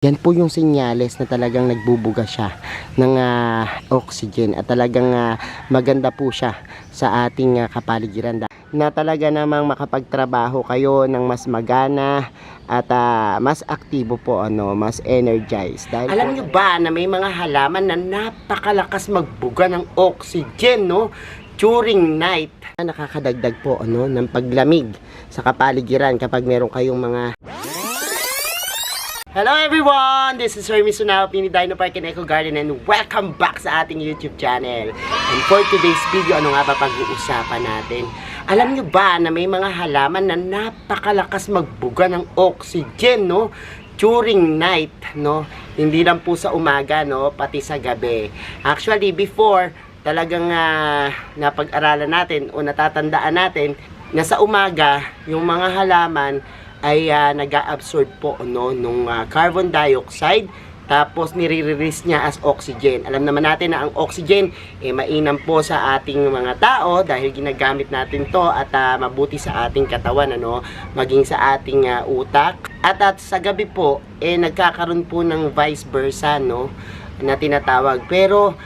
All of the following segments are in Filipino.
Yan po yung senyales na talagang nagbubuga siya ng oxygen at talagang maganda po siya sa ating kapaligiran na talaga namang makapagtrabaho kayo ng mas magana at mas aktibo po, mas energized. Dahil alam nyo ba na may mga halaman na napakalakas magbuga ng oxygen, no? During night, nakakadagdag po ng paglamig sa kapaligiran kapag meron kayong mga... Hello everyone! This is Hermes Sunao, Pini Dino Park and Eco Garden, and welcome back sa ating YouTube channel. And for today's video, ano nga ba pag-uusapan natin? Alam nyo ba na may mga halaman na napakalakas magbuga ng oxygen, no? During night, no? Hindi lang po sa umaga, no? Pati sa gabi. Actually, before, talagang napag-aralan natin o natatandaan natin na sa umaga, yung mga halaman ay nag-absorb po nung carbon dioxide, tapos nire-release niya as oxygen. Alam naman natin na ang oxygen mainam po sa ating mga tao dahil ginagamit natin to at mabuti sa ating katawan, maging sa ating utak. At sa gabi po nagkakaroon po ng vice versa, na tinatawag. Pero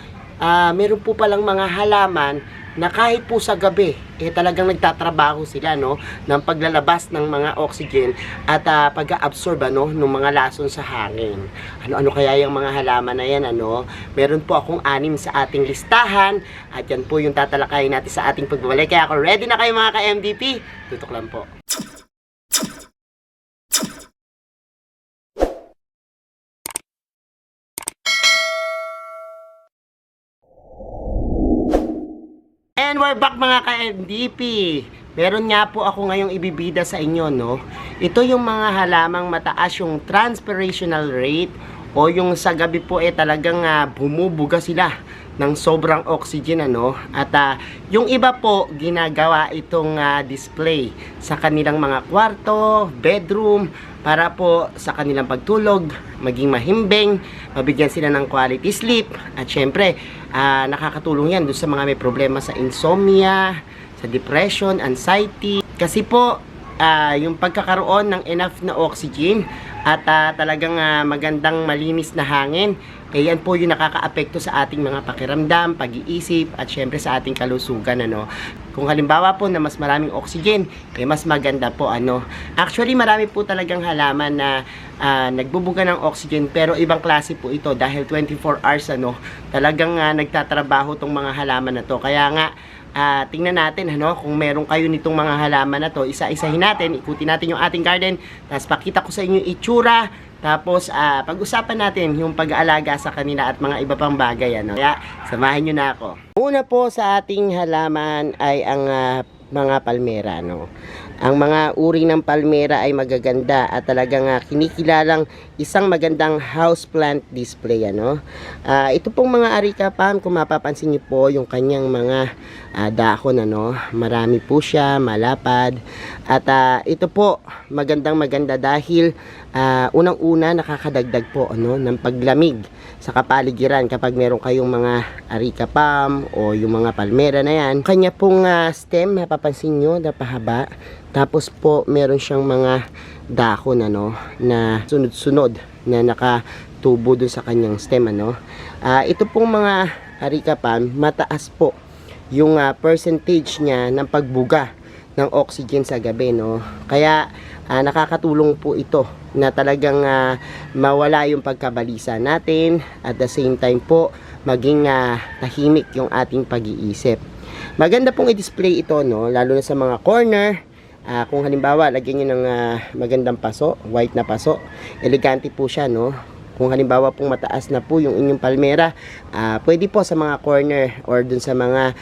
meron po palang mga halaman na kahit po sa gabi talagang nagtatrabaho sila ng paglalabas ng mga oxygen at pag-absorb ng mga lason sa hangin. Ano kaya yung mga halaman na yan? Meron po akong 6 sa ating listahan at yan po yung tatalakayin natin sa ating pagbabalik. Kaya ako ready na kayo mga ka-MDP? Tutok lang po. And we're back mga ka-MDP. Meron nga po ako ngayong ibibida sa inyo, Ito yung mga halamang mataas yung transpirational rate o yung sa gabi po talagang bumubuga sila ng sobrang oxygen, At yung iba po ginagawa itong display sa kanilang mga kwarto, bedroom, para po sa kanilang pagtulog maging mahimbing, mabigyan sila ng quality sleep, at syempre nakakatulong yan doon sa mga may problema sa insomnia, sa depression, anxiety, kasi po yung pagkakaroon ng enough na oxygen at talagang magandang malinis na hangin, yan po yung nakakaapekto sa ating mga pakiramdam, pag-iisip, at syempre sa ating kalusugan, Kung halimbawa po na mas maraming oxygen, mas maganda po, Actually, marami po talagang halaman na nagbubuga ng oxygen, pero ibang klase po ito dahil 24 hours, talagang nagtatrabaho tong mga halaman na to. Kaya nga, tingnan natin kung meron kayo nitong mga halaman na to, isa-isahin natin, ikutin natin yung ating garden, tapos pakita ko sa inyo yung itsura, tapos pag-usapan natin yung pag-aalaga sa kanila at mga iba pang bagay, Kaya samahan nyo na ako. Una po sa ating halaman ay ang mga palmera, Ang mga uri ng palmera ay magaganda at talagang kinikilalang isang magandang houseplant display, Ito pong mga Areca palm, kung mapapansin niyo po yung kanyang mga dahon, marami po siya, malapad. At ito po maganda dahil unang-una nakakadagdag po ng paglamig sa kapaligiran kapag meron kayong mga Areca palm o yung mga palmera na yan. Kanya pong stem, mapapansin nyo, napahaba. Tapos po meron siyang mga dahon na sunod-sunod na nakatubo dun sa kanyang stem, Ito pong mga Areca palm, mataas po yung percentage niya ng pagbuga ng oxygen sa gabi, Kaya nakakatulong po ito na talagang mawala yung pagkabalisa natin, at the same time po maging tahimik yung ating pag-iisip. Maganda pong i-display ito, lalo na sa mga corner. Kung halimbawa lagyan nyo ng magandang paso, white na paso, elegante po siya, Kung halimbawa pong mataas na po yung inyong palmera, pwede po sa mga corner or dun sa mga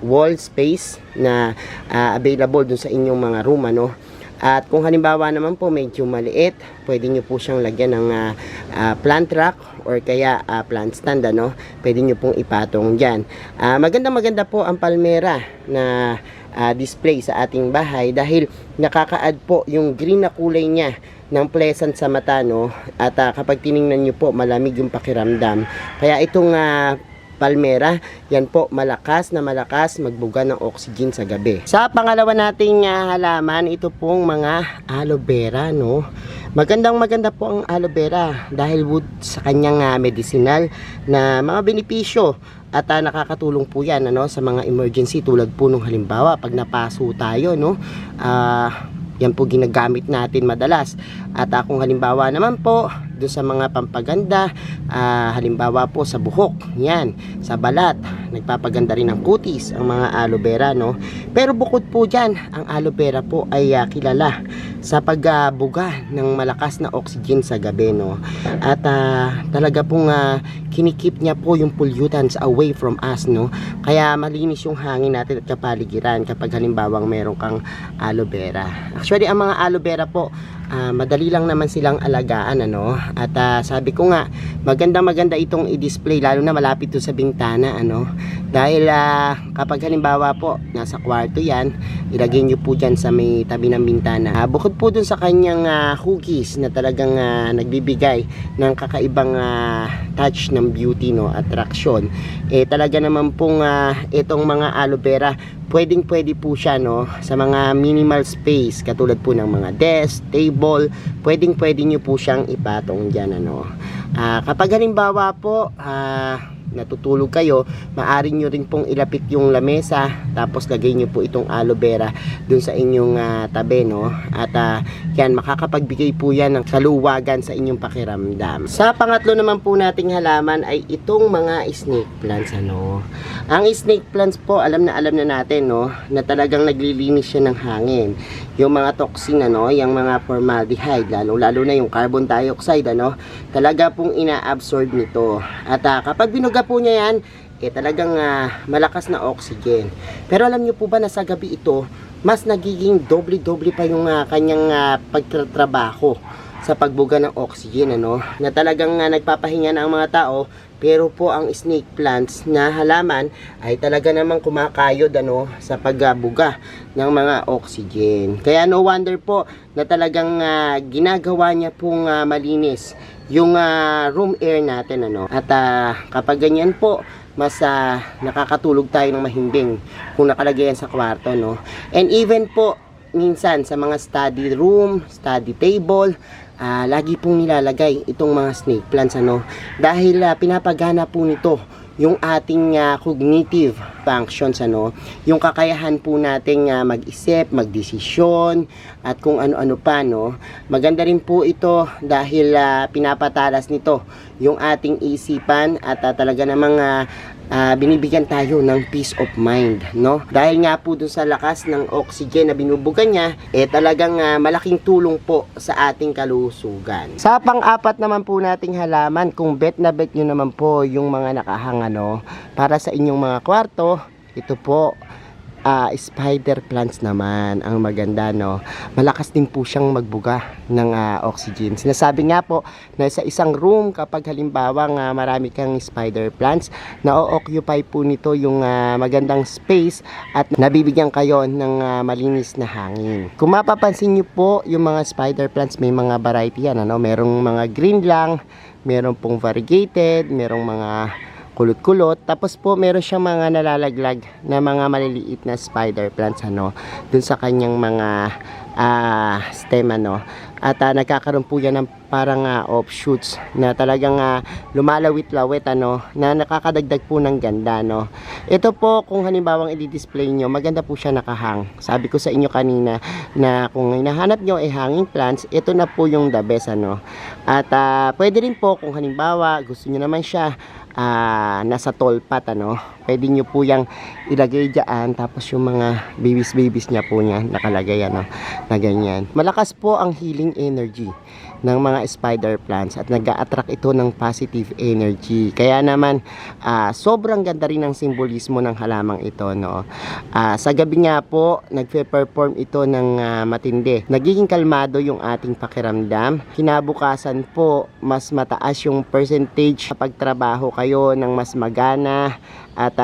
wall space na available dun sa inyong mga room, At kung halimbawa naman po medyo maliit, pwede nyo po siyang lagyan ng plant rack or kaya plant stand, Pwede nyo pong ipatong dyan. Maganda po ang palmera na display sa ating bahay dahil nakaka-add po yung green na kulay niya ng pleasant sa mata, At kapag tiningnan nyo po, malamig yung pakiramdam. Kaya itong palmera, yan po malakas magbuga ng oxygen sa gabi. Sa pangalawa nating halaman, ito pong mga aloe vera, Magandang-maganda po ang aloe vera dahil wood sa kanyang medicinal na mga benepisyo at nakakatulong po 'yan sa mga emergency tulad po nung halimbawa pag napaso tayo yan po ginagamit natin madalas. At kung halimbawa naman po doon sa mga pampaganda, halimbawa po sa buhok, yan, sa balat, nagpapaganda rin ng kutis ang mga aloe vera, Pero bukod po dyan, ang aloe vera po ay kilala sa pagbuga ng malakas na oxygen sa gabi, At talaga pong kinikip niya po yung pollutants away from us, Kaya malinis yung hangin natin at kapaligiran kapag halimbawang meron kang aloe vera. Actually, ang mga aloe vera po, madali lang naman silang alagaan, At sabi ko nga, maganda itong i-display lalo na malapit to sa bintana, Dahil kapag halimbawa po nasa kwarto yan, ilagay nyo po dyan sa may tabi ng bintana. Bukod po dun sa kanyang hugis na talagang nagbibigay ng kakaibang touch ng beauty, attraction, talaga naman pong itong mga aloe vera, pwede po siya sa mga minimal space katulad po ng mga desk, table, pwede nyo po siyang ipatong dyan, kapag halimbawa po natutulog kayo, maaari nyo rin pong ilapit yung lamesa tapos lagay nyo po itong aloe vera dun sa inyong tabi, At yan, makakapagbigay po yan ng kaluwagan sa inyong pakiramdam. Sa pangatlo naman po nating halaman ay itong mga snake plants, Ang snake plants po, alam na natin, na talagang naglilinis siya ng hangin. Yung mga toxin, yung mga formaldehyde, lalo na yung carbon dioxide, talaga pong ina-absorb nito. At kapag binuga po niya yan, talagang malakas na oxygen. Pero alam niyo po ba na sa gabi ito, mas nagiging doble-doble pa yung kanyang pagtatrabaho sa pagbuga ng oxygen, na talagang nagpapahinga na ang mga tao. Pero po ang snake plants na halaman ay talaga namang kumakayod sa pagbuga ng mga oxygen. Kaya no wonder po na talagang ginagawa niya pong malinis yung room air natin, At kapag ganyan po, mas nakakatulog tayo ng mahimbing kung nakalagay yan sa kwarto, And even po minsan sa mga study room, study table, lagi pong nilalagay itong mga snake plants, dahil pinapagana po nito yung ating cognitive functions, yung kakayahan po nating mag-isip, magdesisyon at kung ano-ano pa, Maganda rin po ito dahil pinapatalas nito yung ating isipan at talaga namang binibigyan tayo ng peace of mind, Dahil nga po dun sa lakas ng oxygen na binubuga niya, talagang malaking tulong po sa ating kalusugan. Sa pang-apat naman po nating halaman, kung bet na bet nyo naman po yung mga nakahanga, para sa inyong mga kwarto, ito po, spider plants naman ang maganda, Malakas din po siyang magbuga ng oxygen. Sinasabi nga po na sa isang room, kapag halimbawa marami kang spider plants, na-occupy po nito yung magandang space at nabibigyan kayo ng malinis na hangin. Kung mapapansin nyo po, yung mga spider plants may mga variety yan, Merong mga green lang, merong pong variegated, merong mga kulot-kulot, tapos po meron siyang mga nalalaglag na mga maliliit na spider plants, dun sa kanyang mga stem, at nagkakaroon po yan ng parang offshoots na talagang lumalawit-lawit, na nakakadagdag po ng ganda, Ito po, kung halimbawang i-display nyo, maganda po siya nakahang. Sabi ko sa inyo kanina na kung hinahanap nyo ay hanging plants, ito na po yung the best, At pwede rin po kung halimbawa gusto nyo naman siya nasa tolpat, pwede nyo po yung ilagay dyan, tapos yung mga babies niya po niya nakalagay, na ganyan. Malakas po ang healing energy ng mga spider plants at nag-a-attract ito ng positive energy. Kaya naman sobrang ganda rin ng simbolismo ng halamang ito, sa gabi nga po nagpe-perform ito ng matindi. Nagiging kalmado yung ating pakiramdam. Kinabukasan po mas mataas yung percentage kapag trabaho kayo ng mas magana at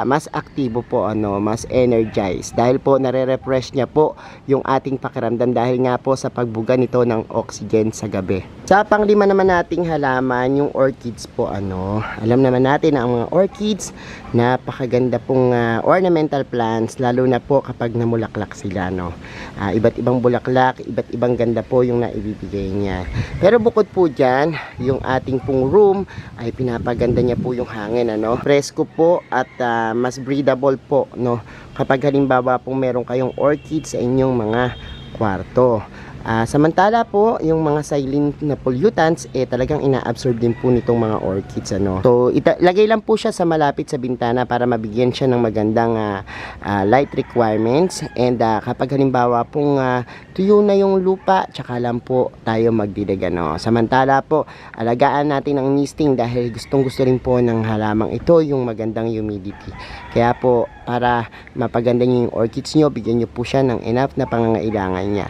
mas aktibo po, mas energized dahil po nare-refresh niya po yung ating pakiramdam dahil nga po sa pagbuga nito ng oxygen sa gabi. Sa panglima naman nating halaman, yung orchids po, alam naman natin na ang mga orchids napakaganda pong ornamental plants, lalo na po kapag namulaklak sila, iba't ibang bulaklak, iba't ibang ganda po yung naibibigay niya. Pero bukod po dyan, yung ating pong room ay pinapaganda niya po yung hangin, presko po at mas breathable po, kapag halimbawa pong meron kayong orchids sa inyong mga kwarto. Samantala po, yung mga silent na pollutants, talagang ina-absorb din po nitong mga orchids, So, lagay lang po siya sa malapit sa bintana para mabigyan siya ng magandang light requirements. And kapag halimbawa pong tuyo na yung lupa, tsaka lang po tayo magdidig, Samantala po, alagaan natin ang misting dahil gustong-gusto rin po ng halamang ito yung magandang humidity. Kaya po, para mapaganda nyo yung orchids nyo, bigyan nyo po siya ng enough na pangangailangan niya.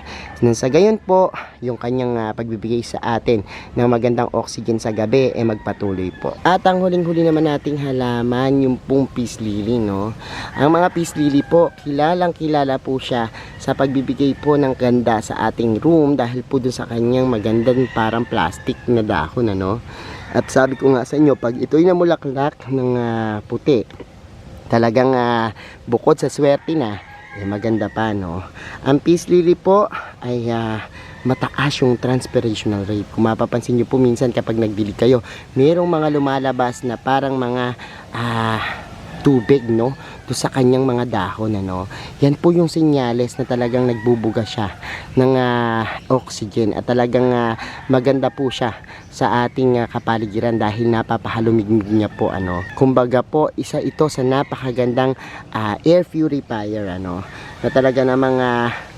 Sa gayon po, yung kanyang pagbibigay sa atin ng magandang oxygen sa gabi magpatuloy po. At ang huling-huli naman nating halaman, yung pong peace lily, Ang mga peace lily po, kilalang-kilala po siya sa pagbibigay po ng ganda sa ating room dahil po dun sa kanyang magandang parang plastic na dahon, At sabi ko nga sa inyo, pag ito'y namulaklak ng puti, talagang bukod sa swerte na, maganda pa, Ang peace lily po ay mataas yung transpirational rate. Kung mapapansin nyo po minsan kapag nagdilig kayo, merong mga lumalabas na parang mga tubig, doon sa kanyang mga dahon, Yan po yung senyales na talagang nagbubuga siya ng oxygen at talagang maganda po siya sa ating kapaligiran dahil napapahalumigmig niya po, Kumbaga po, isa ito sa napakagandang air purifier, na talaga namang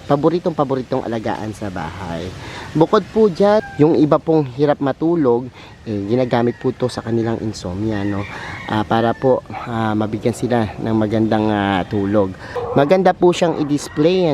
paboritong alagaan sa bahay. Bukod po dyan, yung iba pong hirap matulog, ginagamit po to sa kanilang insomnia, para po mabigyan sila ng magandang tulog. Maganda po siyang i-display,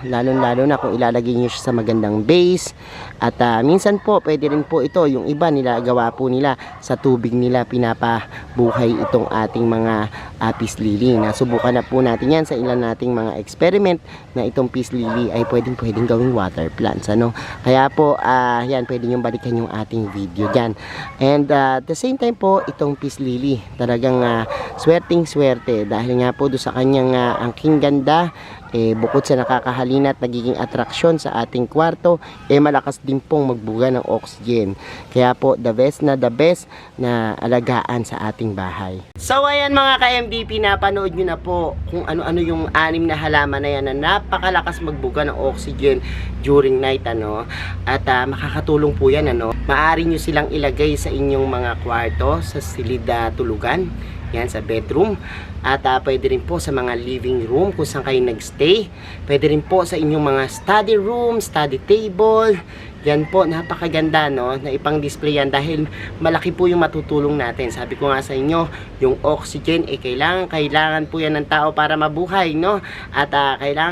lalo-lalo na kung ilalagay niyo siya sa magandang base. At minsan po, pwede rin po ito, yung iba gawa po nila sa tubig nila pinapabuhay itong ating mga peace lily. Nasubukan na po natin yan sa ilan nating mga experiment na itong peace lily ay pwedeng gawing water plants, Kaya po, yan, pwede nyo balikan yung ating video dyan. And at the same time po, itong peace lily, talagang swerteng-swerte dahil nga po doon sa kanyang angking ganda, bukod sa nakakahalina at nagiging atraksyon sa ating kwarto, malakas din pong magbuga ng oxygen. Kaya po, the best na alagaan sa ating bahay. So ayan mga ka-MDP, napanood nyo na po kung ano-ano yung 6 na halaman na yan na napakalakas magbuga ng oxygen during night, At makakatulong po yan, Maaari nyo silang ilagay sa inyong mga kwarto, sa silid tulugan, yan sa bedroom. At pwede rin po sa mga living room kung saan kayo nagstay. Pwede rin po sa inyong mga study room, study table. Yan po, napakaganda, na ipang display yan dahil malaki po yung matutulong natin. Sabi ko nga sa inyo, yung oxygen kailangan po yan ng tao para mabuhay, At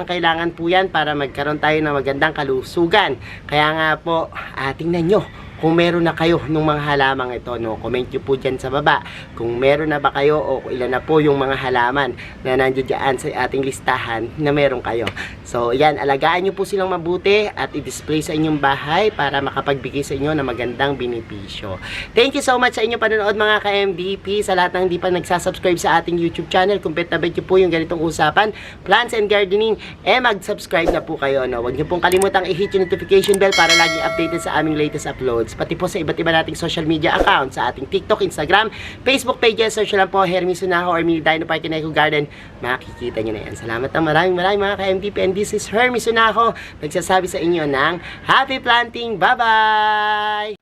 kailangan po yan para magkaroon tayo ng magandang kalusugan. Kaya nga po, tingnan nyo kung meron na kayo ng mga halamang ito, comment nyo po dyan sa baba kung meron na ba kayo o ilan na po yung mga halaman na nandiyan dyan sa ating listahan na meron kayo. So yan, alagaan nyo po silang mabuti at i-display sa inyong bahay para makapagbigay sa inyo ng magandang benepisyo. Thank you so much sa inyong panonood mga ka-MDP. Sa lahat ng hindi pa nagsasubscribe sa ating YouTube channel, kung bet na bet nyo po yung ganitong usapan, plants and gardening, mag-subscribe na po kayo, Huwag nyo pong kalimutang i-hit yung notification bell para laging updated sa aming latest uploads. Pati po sa iba't iba nating social media accounts, sa ating TikTok, Instagram, Facebook pages, search lang po Hermy Sunaho or Mini Dino Park in Eco Garden. Makikita nyo na yan. Salamat ng maraming mga ka-MDP, and this is Hermy Sunaho, nagsasabi sa inyo ng happy planting. Bye-bye!